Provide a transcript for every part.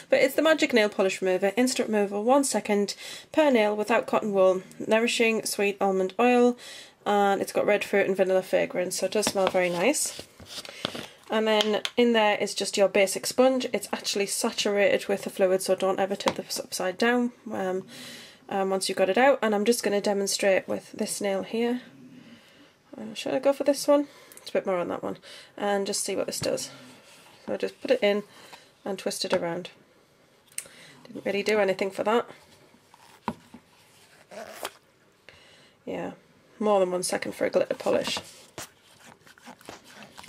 But it's the Magic Nail Polish Remover, instant removal, 1 second per nail without cotton wool, nourishing sweet almond oil, and it's got red fruit and vanilla fragrance, so it does smell very nice. And then in there is just your basic sponge. It's actually saturated with the fluid, so don't ever tip this upside down once you've got it out. And I'm just going to demonstrate with this nail here. Should I go for this one? It's a bit more on that one. And just see what this does. So just put it in and twist it around. Didn't really do anything for that. Yeah, more than 1 second for a glitter polish.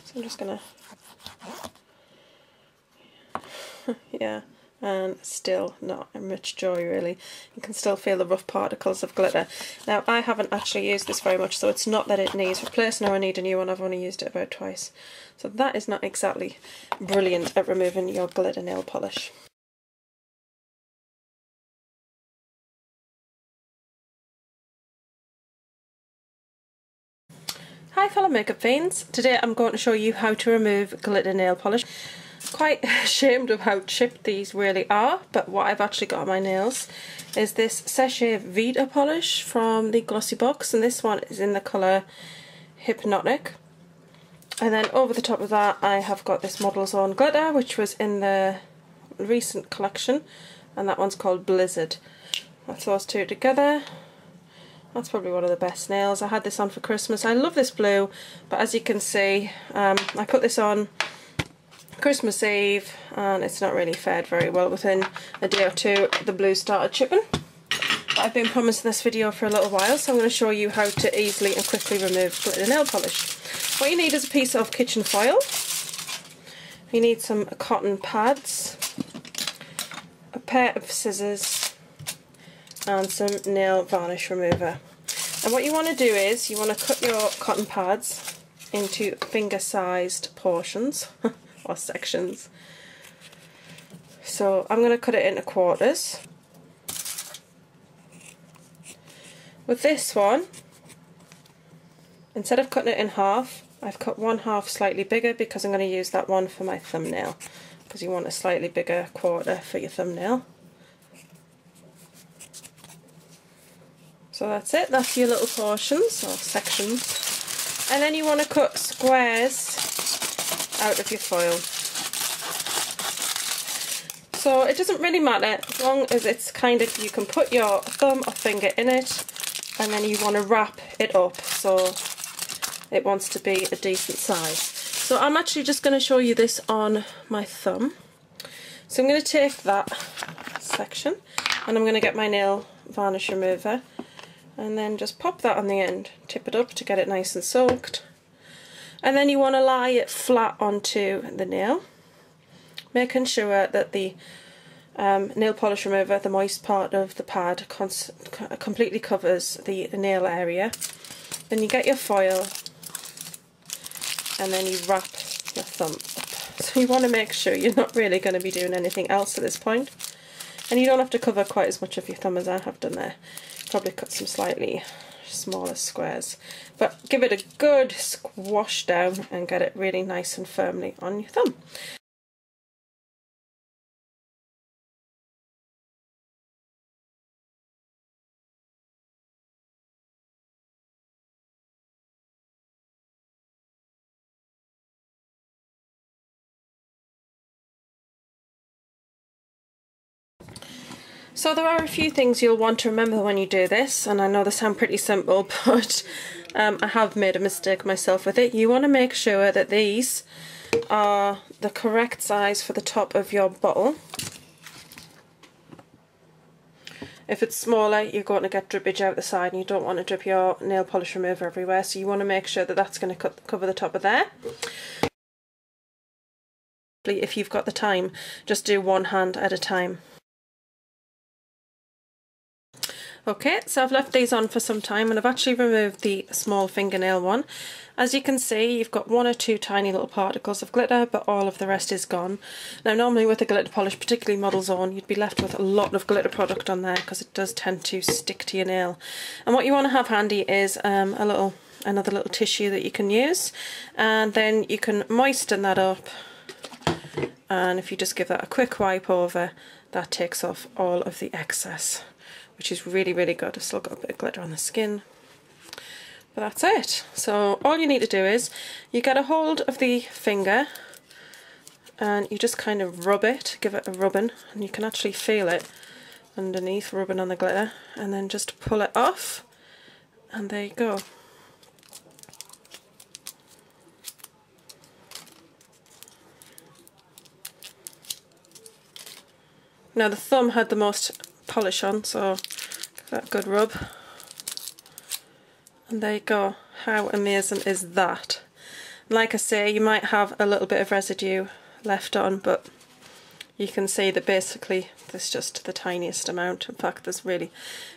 So I'm just gonna, yeah, and still not much joy really. You can still feel the rough particles of glitter. Now I haven't actually used this very much, so it's not that it needs replacing or I need a new one. I've only used it about twice. So that is not exactly brilliant at removing your glitter nail polish. Hi fellow makeup fiends, today I'm going to show you how to remove glitter nail polish. Quite ashamed of how chipped these really are, but what I've actually got on my nails is this Sachet Vita polish from the Glossy Box, and this one is in the colour Hypnotic. And then over the top of that I have got this Model's Own glitter, which was in the recent collection, and that one's called Blizzard. That's those two together. That's probably one of the best nails. I had this on for Christmas. I love this blue, but as you can see, I put this on Christmas Eve and it's not really fared very well. Within a day or two the blue started chipping. But I've been promising this video for a little while, so I'm going to show you how to easily and quickly remove glitter nail polish. What you need is a piece of kitchen foil. You need some cotton pads, a pair of scissors, and some nail varnish remover. And what you want to do is you want to cut your cotton pads into finger-sized portions or sections. So I'm going to cut it into quarters. With this one, instead of cutting it in half, I've cut one half slightly bigger because I'm going to use that one for my thumbnail, because you want a slightly bigger quarter for your thumbnail. So that's it, that's your little portions or sections. And then you want to cut squares out of your foil. So it doesn't really matter as long as it's kind of, you can put your thumb or finger in it and then you want to wrap it up so it wants to be a decent size. So I'm actually just going to show you this on my thumb. So I'm going to take that section and I'm going to get my nail varnish remover and then just pop that on the end, tip it up to get it nice and soaked. And then you want to lie it flat onto the nail, making sure that the nail polish remover, the moist part of the pad, completely covers the nail area. Then you get your foil and then you wrap your thumb up. So you want to make sure you're not really going to be doing anything else at this point. And you don't have to cover quite as much of your thumb as I have done there. Probably cut some slightly smaller squares, but give it a good squash down and get it really nice and firmly on your thumb. So there are a few things you'll want to remember when you do this, and I know they sound pretty simple, but I have made a mistake myself with it. You want to make sure that these are the correct size for the top of your bottle. If it's smaller, you're going to get drippage out the side and you don't want to drip your nail polish remover everywhere, so you want to make sure that that's going to cover the top of there. If you've got the time, just do one hand at a time. Okay, so I've left these on for some time and I've actually removed the small fingernail one. As you can see, you've got one or two tiny little particles of glitter, but all of the rest is gone. Now normally with a glitter polish, particularly Model's Own, you'd be left with a lot of glitter product on there because it does tend to stick to your nail. And what you want to have handy is another little tissue that you can use, and then you can moisten that up and if you just give that a quick wipe over, that takes off all of the excess, which is really, really good. I've still got a bit of glitter on the skin, but that's it. So all you need to do is you get a hold of the finger and you just kind of rub it, give it a rubbing, and you can actually feel it underneath rubbing on the glitter, and then just pull it off, and there you go. Now the thumb had the most polish on, so give that a good rub. And there you go. How amazing is that? Like I say, you might have a little bit of residue left on, but you can see that basically there's just the tiniest amount. In fact, there's really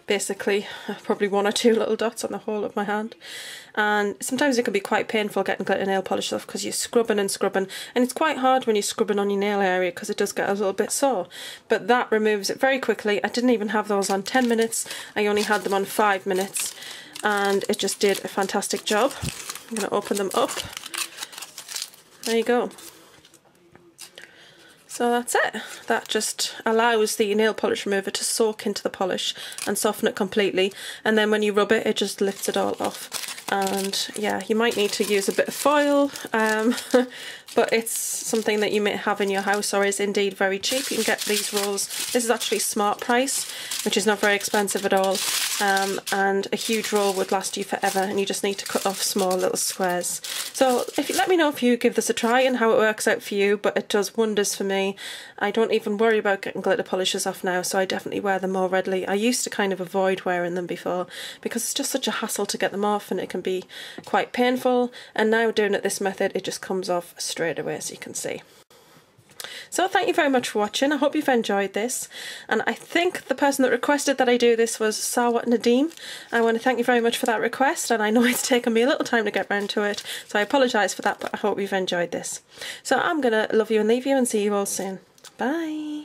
basically probably 1 or 2 little dots on the whole of my hand. And sometimes it can be quite painful getting glitter nail polish off because you're scrubbing and scrubbing, and it's quite hard when you're scrubbing on your nail area because it does get a little bit sore. But that removes it very quickly. I didn't even have those on 10 minutes, I only had them on 5 minutes, and it just did a fantastic job. I'm going to open them up. There you go. So that's it. That just allows the nail polish remover to soak into the polish and soften it completely, and then when you rub it, it just lifts it all off. And yeah, you might need to use a bit of foil, but it's something that you may have in your house, or is indeed very cheap. You can get these rolls. This is actually smart price, which is not very expensive at all, and a huge roll would last you forever, and you just need to cut off small little squares. So if you let me know if you give this a try and how it works out for you, but it does wonders for me. I don't even worry about getting glitter polishes off now, so I definitely wear them more readily. I used to kind of avoid wearing them before because it's just such a hassle to get them off, and it can be quite painful, and now doing it this method, it just comes off straight away, as you can see. So thank you very much for watching. I hope you've enjoyed this, and I think the person that requested that I do this was Sarwat Nadeem. I want to thank you very much for that request, and I know it's taken me a little time to get round to it, so I apologise for that, but I hope you've enjoyed this. So I'm gonna love you and leave you and see you all soon. Bye.